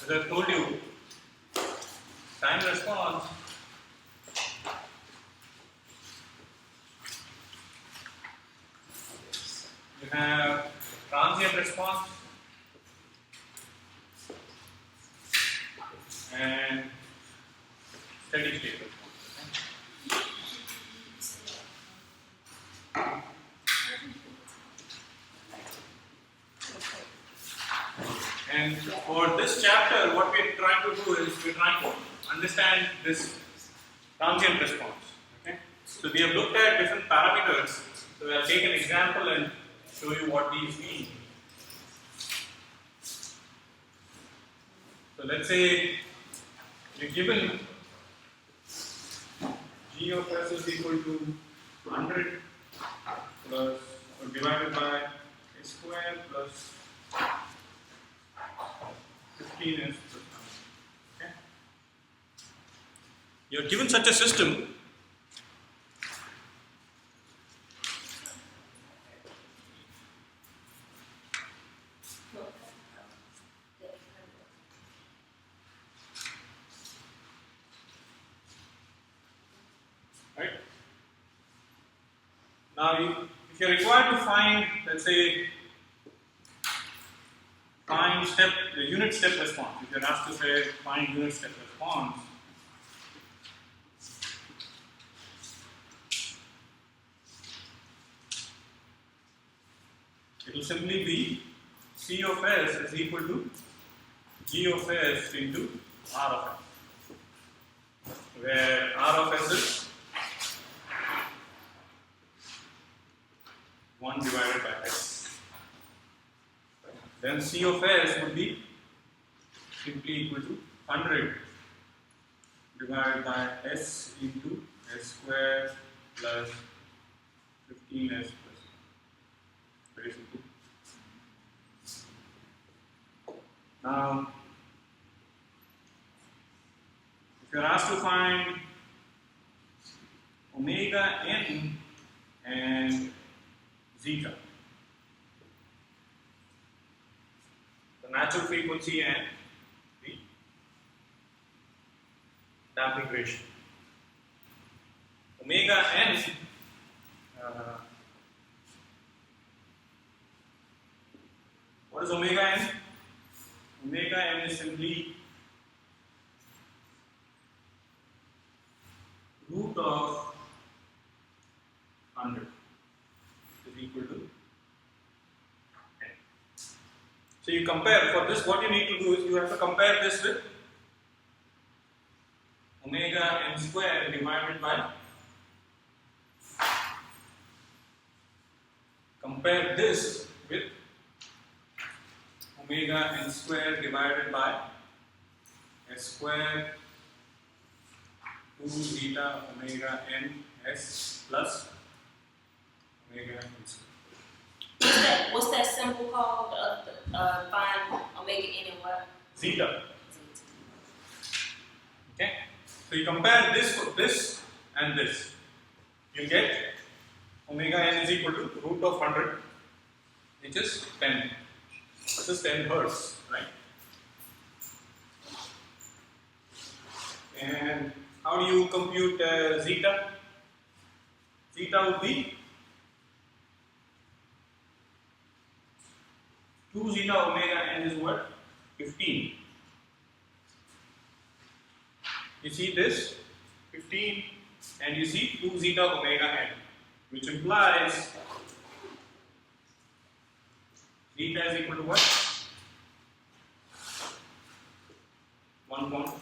as I told you, time response you have transient response and steady state response. And for this chapter, what we're trying to do is we're trying to understand this transient response. Okay? So we have looked at different parameters. So I'll take an example and show you what these mean. So let's say you're given g of s is equal to 100 plus or divided by a square plus 15s plus 100. Okay? You're given such a system. Right? Now, if you're required to find, let's say, find the unit step response. If you're asked to say find unit step response, it will simply be C of s is equal to G of s into R of s, where R of s is 1 divided by s. Then C of s would be simply equal to 100 divided by s into s square plus 15s plus. Very simple. Now, if you are asked to find omega n and zeta, the natural frequency and the damping ratio. Omega n what is omega n? Omega n is simply root of 100 is equal to n. So you compare, for this what you need to do is you have to compare this with omega n square divided by, compare this with omega n square divided by s square 2 zeta omega n s plus omega n square. What's that symbol called? Find omega n and what? Zeta. Okay. So you compare this with this and this. You get omega n is equal to root of 100, which is 10. This is 10 hertz, right? And how do you compute zeta? Zeta would be 2 zeta omega n is what? 15. You see this? 15, and you see 2 zeta omega n, which implies zeta is equal to what? 1.5.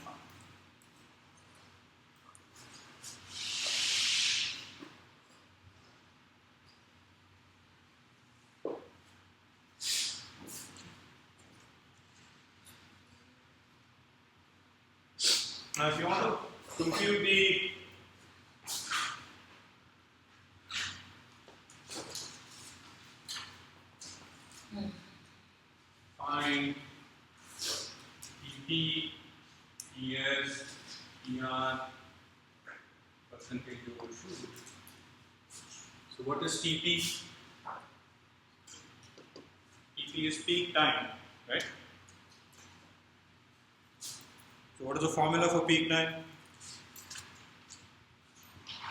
Now, if you want to compute the find EP, ES, ER, percentage over shoot. So, what is TP? TP is peak time, right? So what is the formula for peak time?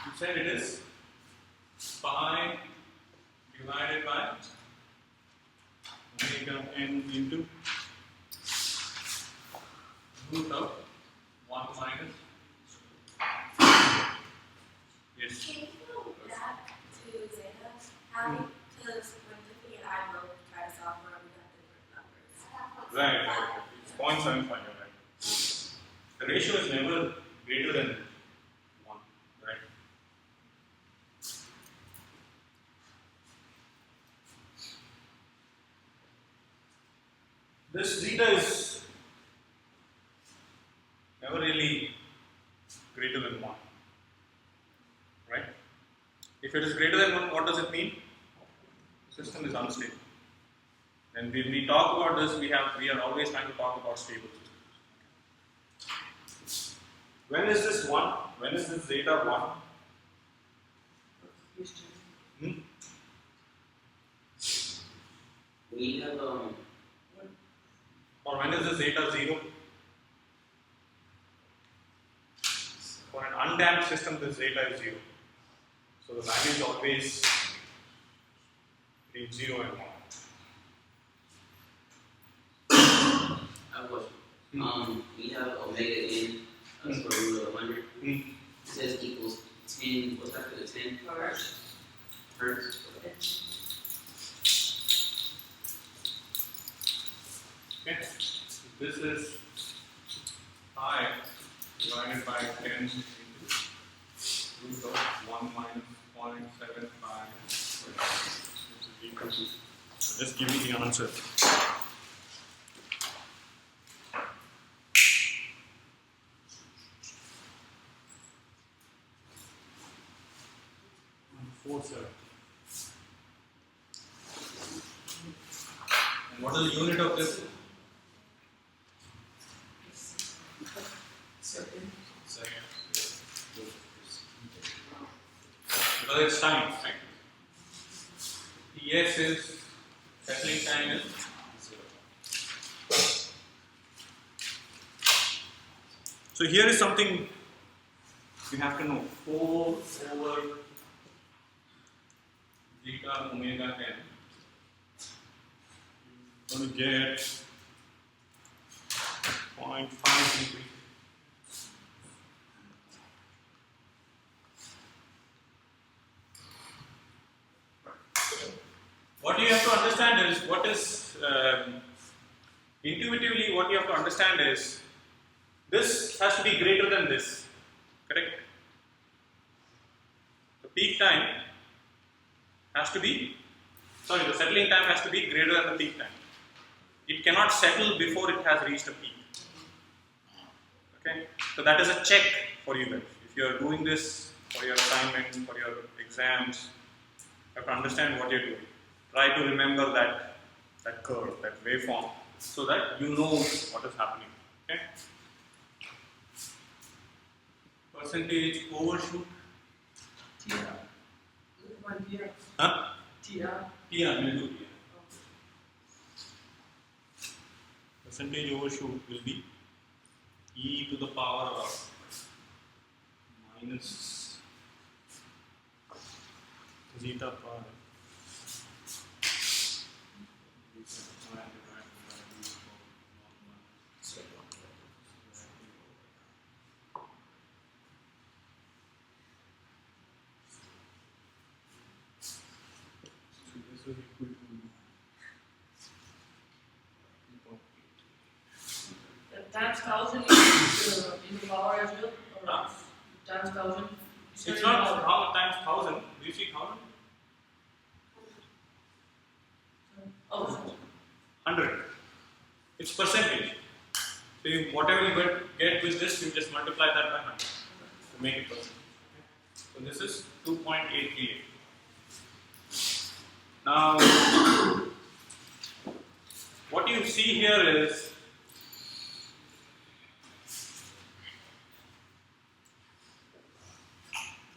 You said it is pi divided by omega n into root of 1 minus. Yes. Can you go back to Zeta? How, because when Tiffany and I both tried to solve for we got different numbers. Right. It's 0.75, you're right. The ratio is never greater than 1, right? This zeta is never really greater than 1, right? If it is greater than 1, what does it mean? The system is unstable. And when we talk about this, we are always trying to talk about stable systems. When is this 1? When is this zeta 1? We have Or when is the zeta 0? For an undamped system, the zeta is 0. So the value is always between 0 and 1. I have a question. We have omega n square root of 100. It says equals 10. What's after the 10? First. Hertz. Okay. So this is pi divided by 10 into root of 1 minus 0.75, which is equal to. So just give me the answer. And what is the unit of this? Second. Because it's time, right? Ts is settling time is 0. So here is something you have to know. 4 over zeta omega n. You're going to get 0.5 What you have to understand is, intuitively what you have to understand is, this has to be greater than this, correct? The peak time has to be, the settling time has to be greater than the peak time. It cannot settle before it has reached a peak. Okay? So that is a check for you guys. If you are doing this for your assignments, for your exams, you have to understand what you are doing. Try to remember that curve, that waveform, so that you know what is happening. Okay? Percentage overshoot. Huh? TR, we'll do TR. Percentage overshoot will be e to the power of minus zeta pi. Times 1000 is in the power as well? Or times 1000? It's not times 1000. Do you see 1000? Oh, sorry. 100. It's percentage. So whatever you get with this, you just multiply that by 100 to make it percent. So this is 2.838. Now, what you see here is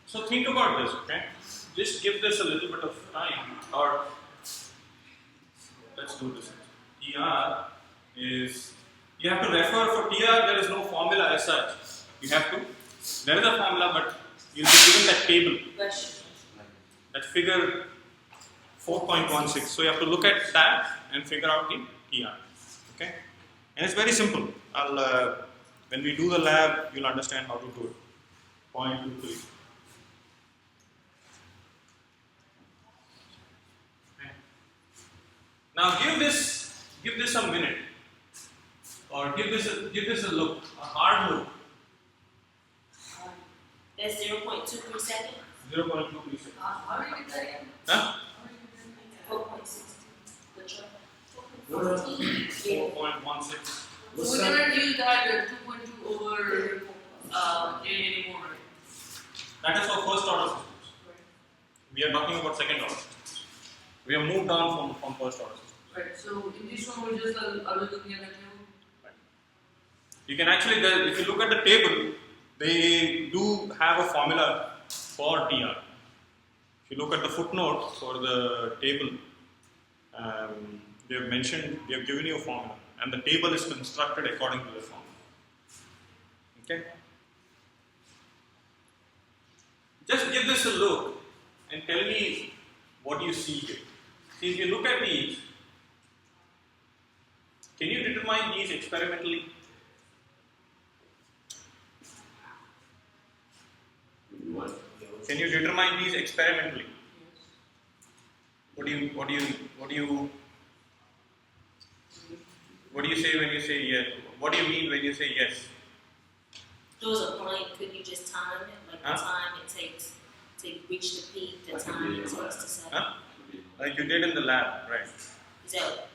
so think about this, okay? Just give this a little bit of time, or let's do this. ER is You have to refer for TR, there is no formula as such. You have to, there is a formula, but you'll be given that table, that figure 4.16. So you have to look at that and figure out the TR. Okay? And it's very simple. When we do the lab, you'll understand how to do it. 0.23. Okay. Now give this a minute, or give this a look, a hard look. That's 0.23 seconds. 0.23 seconds. How do you get that in? Huh? 4.16. The truck. What else? 4.16. So we cannot use that 2.2 over anymore, right? That is for first order systems. We are talking about second order systems. We have moved on from first order systems. Right. So in this one, we're just always looking at the table. You can actually, if you look at the table, they do have a formula for TR. If you look at the footnote for the table, they have mentioned, they have given you a formula, and the table is constructed according to the formula. Okay? Just give this a look and tell me what you see here. See, if you look at these, can you determine these experimentally? What? Can you determine these experimentally? What do you say when you say yes? What do you mean when you say yes? There was a point, could you just time it? Like the Huh? time it takes to reach the peak, the time it takes to set Huh? Like you did in the lab, right? Is that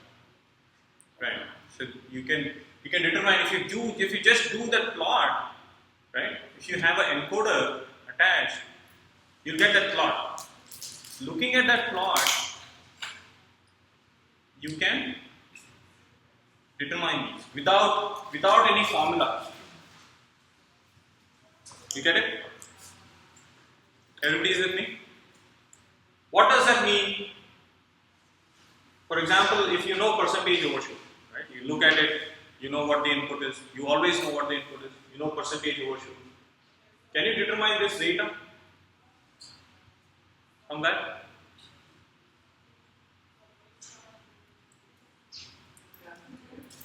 Right. So you can determine if you just do that plot, right? If you have an encoder attached, you'll get that plot. Looking at that plot, you can determine these without any formula. You get it? Everybody is with me? What does that mean? For example, if you know percentage overshoot, right? You look at it, you know what the input is, you always know what the input is, you know percentage overshoot. Can you determine this data from that?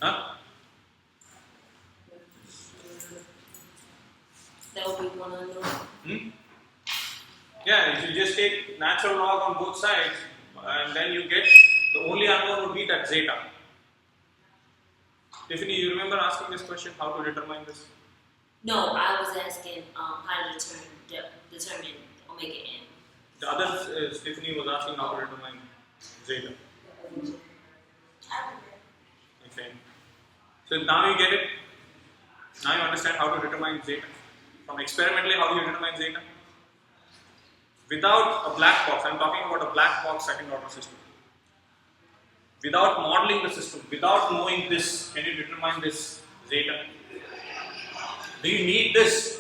Huh? that would be one unknown? Hmm? Yeah, if you just take natural log on both sides, and then you get the only unknown would be that zeta. Tiffany, you remember asking this question, how to determine this? No, I was asking how to determine omega n. The other Tiffany was asking how to determine zeta. Okay. So now you get it. Now you understand how to determine zeta. From experimentally, how do you determine zeta? Without a black box, I'm talking about a black box second order system. Without modeling the system, without knowing this, can you determine this zeta? Do you need this?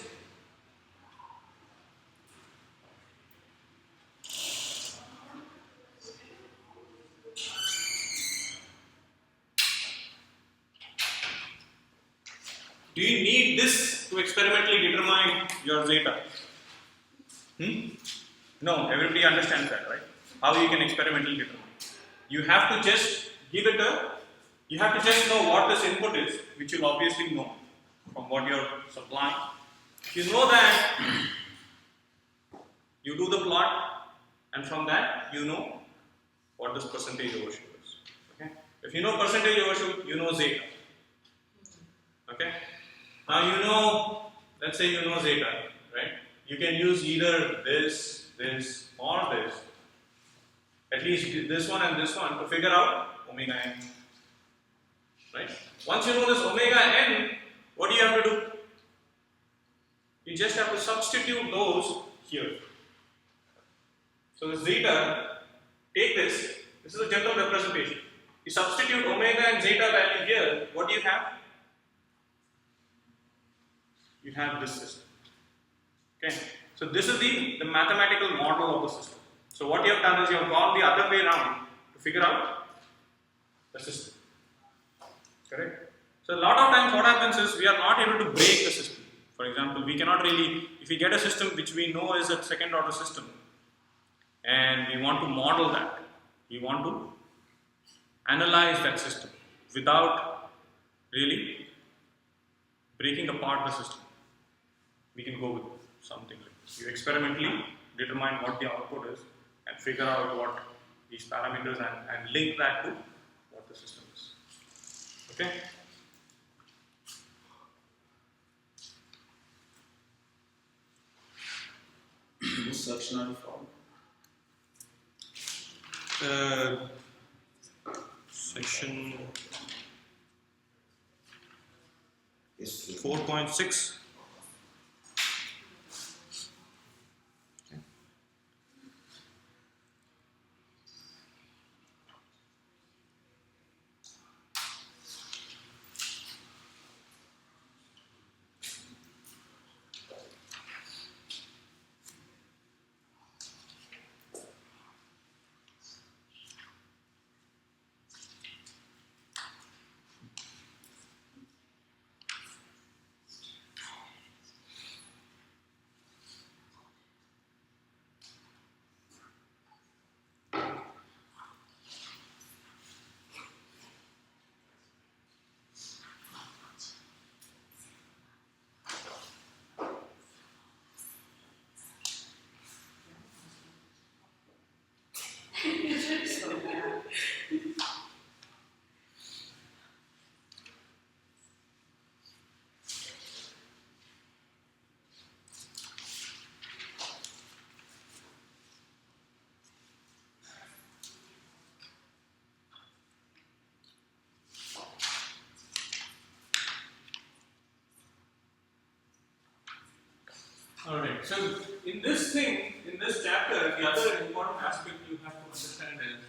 Do you need this to experimentally determine your zeta? No, everybody understands that, right? How you can experimentally determine. You have to just give it you have to just know what this input is, which you'll obviously know from what you're supplying. If you know that, you do the plot, and from that, you know what this percentage overshoot is. Okay? If you know percentage overshoot, you know zeta. Okay? Now you know, let's say you know zeta, right? You can use either this, or this. At least this one and this one to figure out omega n. Right? Once you know this omega n, what do you have to do? You just have to substitute those here. So the zeta, take this is a general representation. You substitute omega and zeta value here, what do you have? You have this system. Okay? So this is the mathematical model of the system. So what you have done is you have gone the other way around to figure out the system. Correct? So a lot of times what happens is we are not able to break the system. For example, we cannot really, if we get a system which we know is a second order system and we want to model that, we want to analyze that system without really breaking apart the system, we can go with something like this. You experimentally determine what the output is and figure out what these parameters and link that to what the system is. Okay? Which section are you from? Section History. 4.6. Alright, so in this chapter, the other important aspect you have to understand is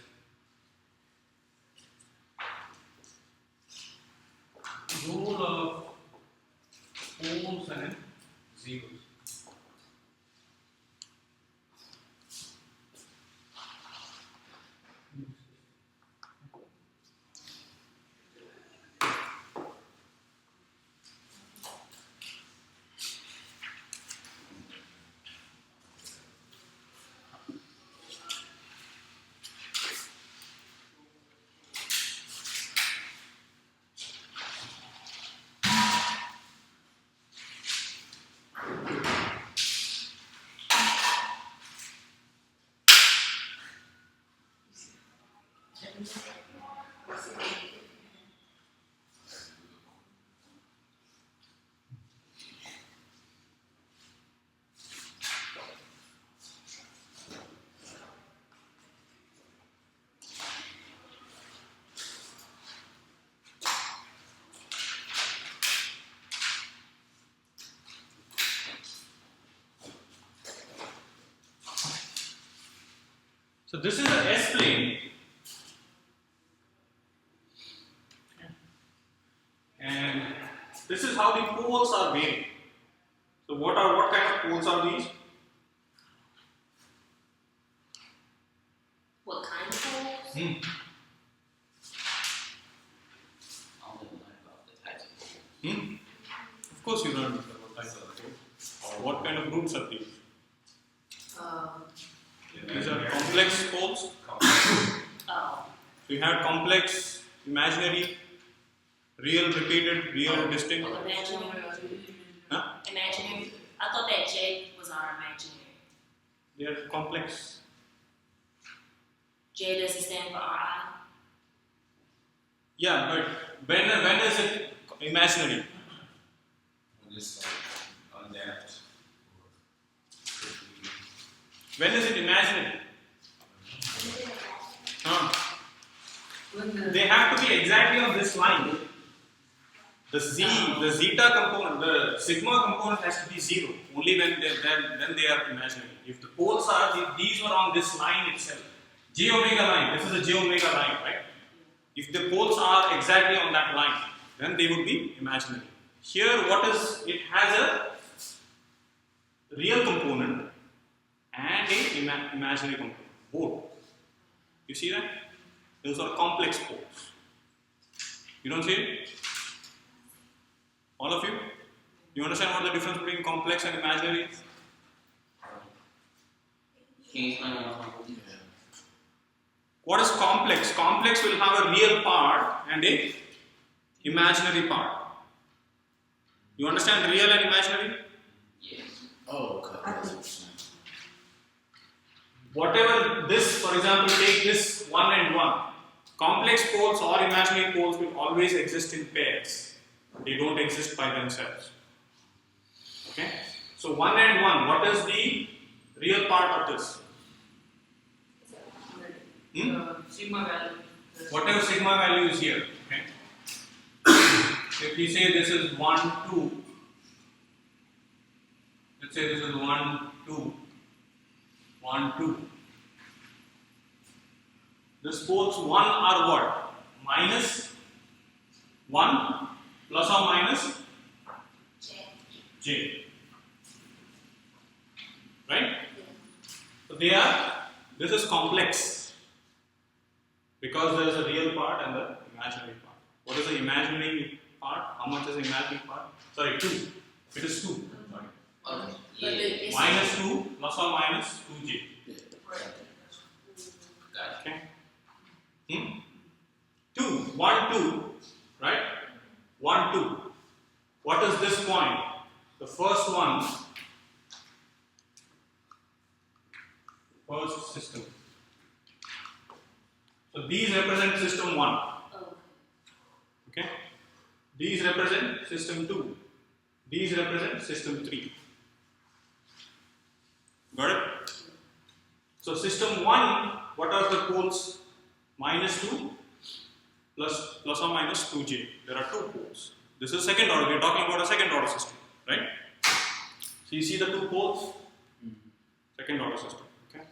role of poles and zeros. So this is the S plane, and this is how the poles are made. So what kind of poles are these? What kind of poles? I don't even know about the types of poles. Of course you learned what type of poles. Or what kind of groups are these? These are complex poles. Oh. So you have complex, imaginary, real, repeated, real, distinct. Imaginary. Huh? Imaginary. I thought that J was our imaginary. They are complex. J doesn't stand for RI. Yeah, but when is it imaginary? On this side, on that. When is it imaginary? They have to be exactly on this line. The zeta component, the sigma component has to be 0. Only when they are imaginary. If the poles are, these were on this line itself. J omega line, this is a J omega line, right? If the poles are exactly on that line, then they would be imaginary. Here, it has a real component and an imaginary component, both. You see that? Those are complex poles. You don't see it? All of you? You understand what the difference between complex and imaginary is? Can you explain one more time? What is complex? Complex will have a real part and a imaginary part. You understand real and imaginary? Yes. Oh, okay. That's what you're saying. Whatever this, for example, take this 1 and 1. Complex poles or imaginary poles will always exist in pairs. They don't exist by themselves. Okay? So 1 and 1, what is the real part of this? Sigma value. Whatever sigma value is here. Okay? So if we say this is 1, 2, let's say this is 1, 2, 1, 2. This poles 1 are what? Minus 1 plus or minus j. Right? So they are, this is complex because there is a real part and the imaginary part. What is the imaginary part? How much is the imaginary part? Sorry, 2. It is 2. Sorry. Okay. But Yeah. Minus 2 plus or minus 2j. Got it. Okay? 2, 1, 2, right? 1, 2. What is this point? The first one, first system. So these represent system 1. Okay? These represent system 2. These represent system 3. Got it? So system 1, what are the poles? Minus 2 plus or minus 2j. There are 2 poles. This is second order. We are talking about a second order system, right? So you see the 2 poles? Second order system. Okay.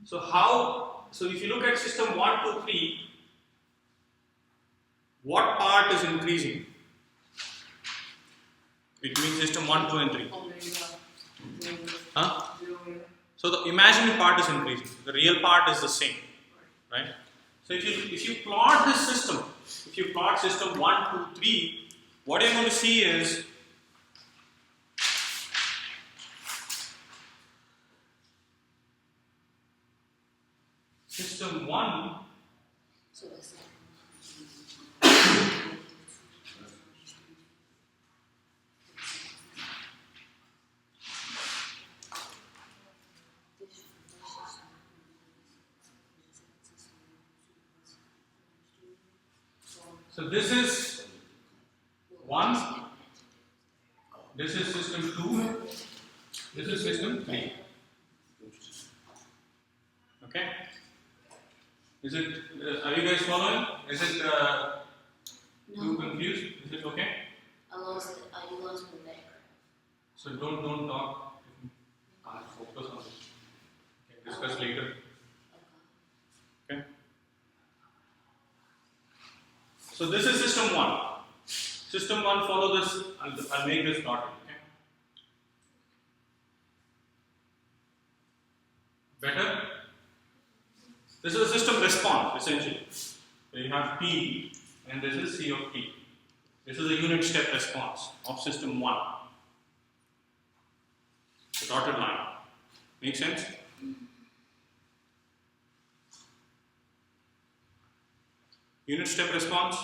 So if you look at system 1, 2, 3, what part is increasing between system 1, 2 and 3? Huh? So the imaginary part is increasing. The real part is the same, right? So if you plot this system, if you plot system 1, 2, 3, what you're going to see is system 1 so this is 1, this is system 2, this is system 3. Okay? Is it, are you guys following? Is it too confused? Is it okay? I lost my background. So don't talk. Focus on it. Okay, discuss later. Okay? So this is system 1. System 1 follow this, I'll make this dotted. Okay? Better? This is a system response essentially. So you have P and this is C of T. This is a unit step response of system 1. The dotted line. Make sense? Unit step response?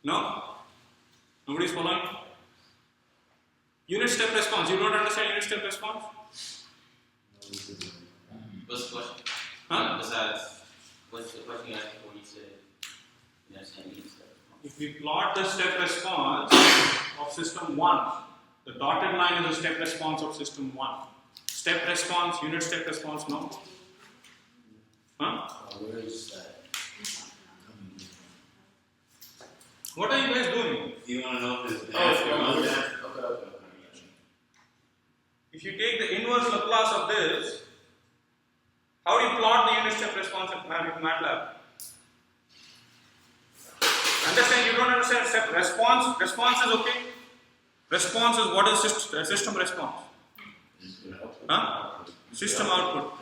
No? Nobody's following? Unit step response. You don't understand unit step response? What's the question? Huh? Besides, what's the question you asked before you said you understand unit step? If we plot the step response of system 1, the dotted line is the step response of system 1. Step response, unit step response, no? Huh? Where is that coming What are you guys doing? You want to know if it's Okay. If you take the inverse Laplace of this, how do you plot the unit step response in MATLAB? Understand? You don't understand step response. Response is okay. Response is what is system response? Huh? System output.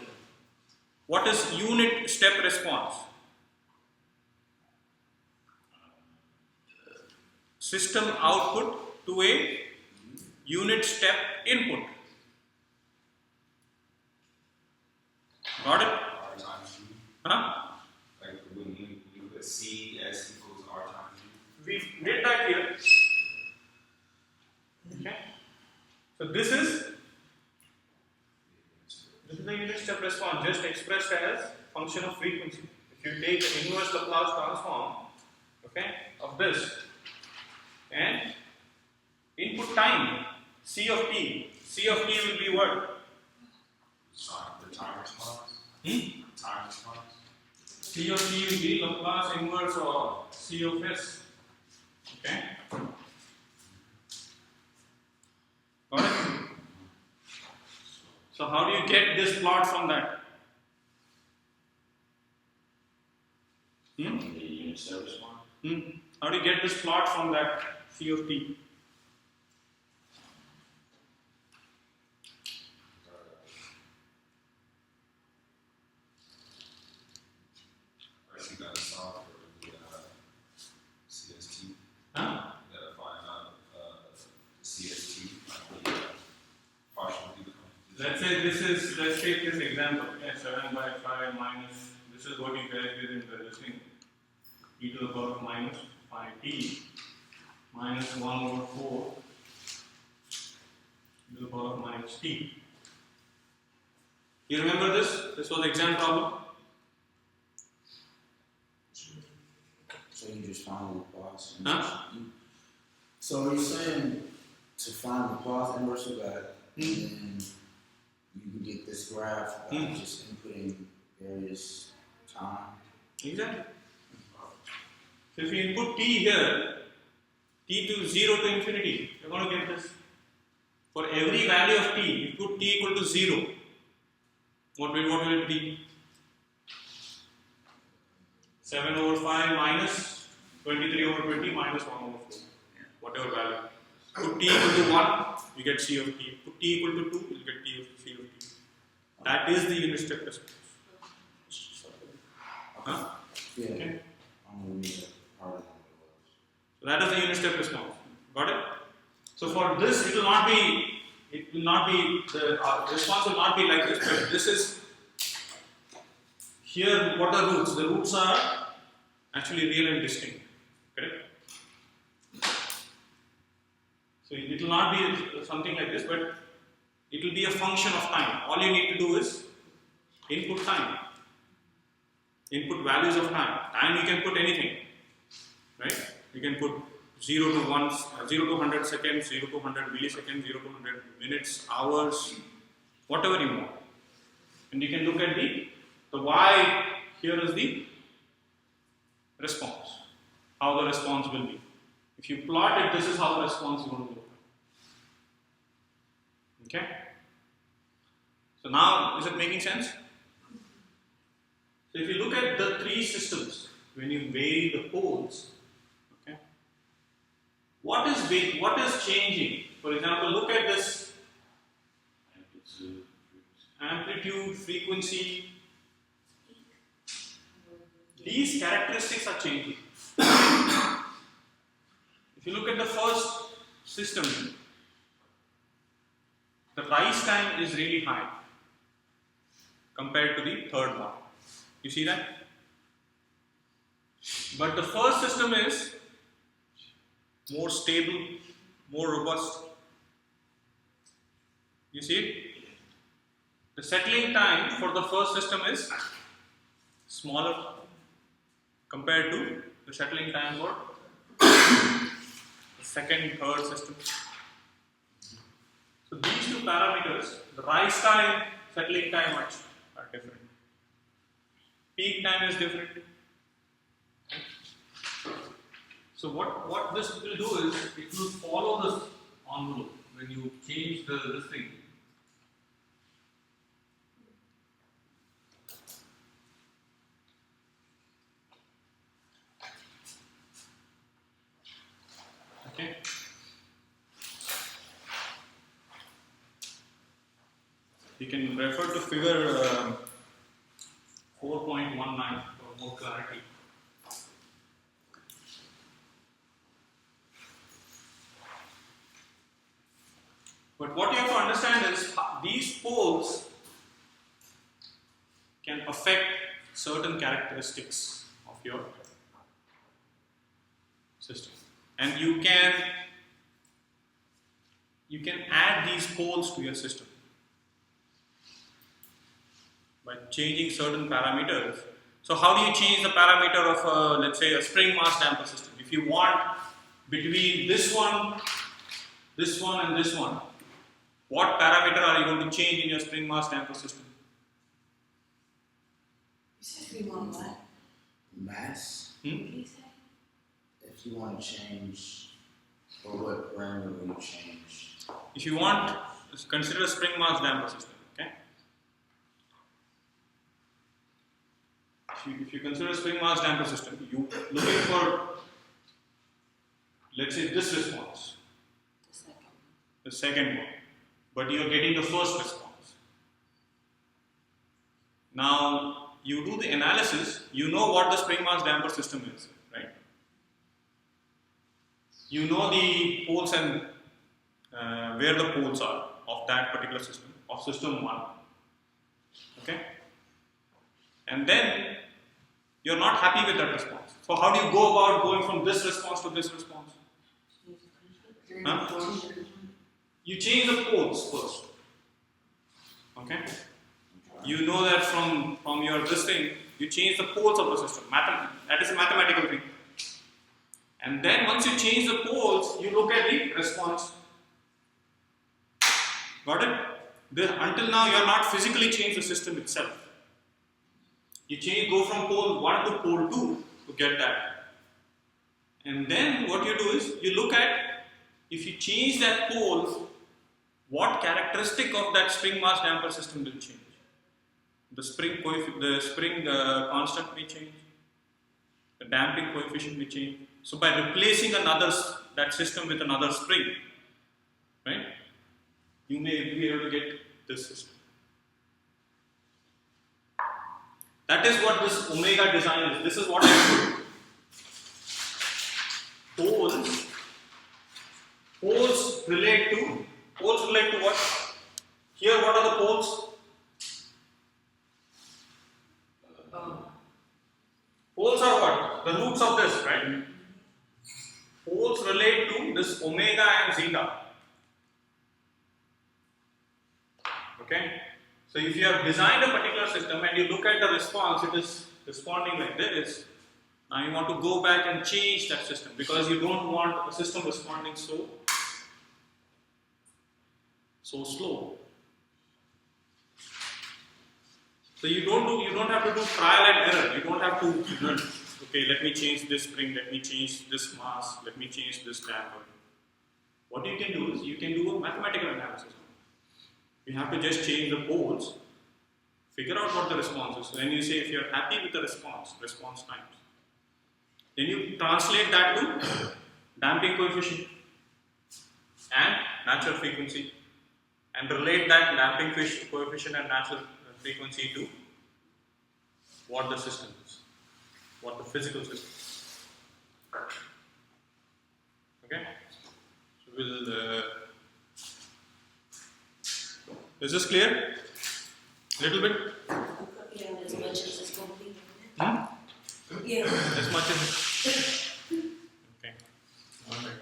What is unit step response? system output to a unit step input. Got it? R times U. Huh? Like when you put C S equals R times U. We did that here. Okay. So this is the unit step response, just expressed as function of frequency. If you take the inverse Laplace transform, okay, of this, and input time C of t will be what? The time response. Hmm? Time response. C of t will be Laplace inverse of C of s. Okay. Got it? So how do you get this plot from that? Hmm? The unit step response. How do you get this plot from that C of t? First you gotta solve for the CST. Huh? You gotta find out the CST, like the partial decomposition. Let's say let's take this example. Okay, 7 by 5 minus, this is what you guys did in the listing. E to the power of minus 5t minus 1 over 4 e to the power of minus t. You remember this? This was the exam problem. So you just find the Laplace. Huh? So are you saying to find the Laplace inverse of that, and then you can get this graph by just inputting various time? Exactly. So if you input t here, t to 0 to infinity, you're going to get this. For every value of t, you put t equal to 0. What will it be? 7 over 5 minus 23 over 20 minus 1 over 4. Whatever value. Put t equal to 1, you get C of t. Put t equal to 2, you get C of t. That is the unit step response. Huh? Yeah. Okay. I'm gonna read that part of it. So that is the unit step response. Got it? So for this, it will not be the response will not be like this. But this is here. What are roots? The roots are actually real and distinct. Correct? So it will not be something like this, but it will be a function of time. All you need to do is input time, input values of time. Time you can put anything, right? You can put 0 to 100 seconds, 0 to 100 milliseconds, 0 to 100 minutes, hours, whatever you want. And you can look at the y. Here is the response. How the response will be. If you plot it, this is how the response is going to look. Okay? So now, is it making sense? So if you look at the three systems, when you weigh the poles, okay, what is changing? For example, look at this amplitude, frequency. These characteristics are changing. If you look at the first system, the rise time is really high compared to the third one. You see that? But the first system is more stable, more robust. You see it? The settling time for the first system is smaller compared to the settling time for the second, third system. So these two parameters, the rise time, settling time are different. Peak time is different. So what this will do is, it will follow this envelope when you change this thing. Okay. You can refer to figure 4.19 for more clarity. understand is these poles can affect certain characteristics of your system, and you can add these poles to your system by changing certain parameters. So how do you change the parameter of let's say a spring mass damper system? If you want between this one and this one, what parameter are you going to change in your spring mass damper system? You said we want what? Mass, What did you say? if you want to change, or what parameter will you change? If you want, consider a spring mass damper system. Okay. If you consider a spring mass damper system, you looking for, let's say, this response, The second. the second one, but you are getting the first response. Now you do the analysis. You know what the spring mass damper system is, right? You know the poles and where the poles are of that particular system, of system 1. Okay? And then you're not happy with that response. So how do you go about going from this response to this response? Huh? You change the poles first. Okay? You know that from your this thing, you change the poles of the system. That is a mathematical thing. And then once you change the poles, you look at the response. Got it? Until now, you have not physically changed the system itself. You go from pole 1 to pole 2 to get that. And then what you do is, you look at, if you change that pole, what characteristic of that spring mass damper system will change? The spring constant may change. The damping coefficient may change. So by replacing that system with another spring, right, you may be able to get this system. That is what this omega design is. This is what I do. Poles relate to what? Here, what are the poles? Poles are what? The roots of this, right? Poles relate to this omega and zeta. Okay? So if you have designed a particular system and you look at the response, it is responding like this. Now you want to go back and change that system because you don't want a system responding so slow. So you don't have to do trial and error. You don't have to okay, let me change this spring, let me change this mass, let me change this damper. What you can do is you can do a mathematical analysis. You have to just change the poles, figure out what the response is. Then you say if you're happy with the response times. Then you translate that to damping coefficient and natural frequency and relate that damping coefficient and natural frequency to what the system is, what the physical system is. Okay? So we'll is this clear? Little bit? Yeah, as much as it's complete. Hmm? Yeah. As much as okay. Alright.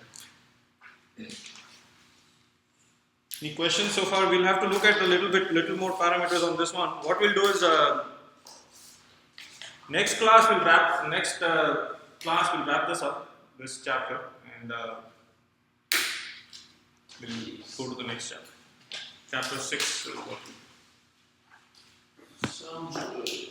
Any questions so far? We'll have to look at a little more parameters on this one. What we'll do is next class we'll wrap this up, this chapter, and we'll go to the next chapter. Chapter 6 is what Sounds good.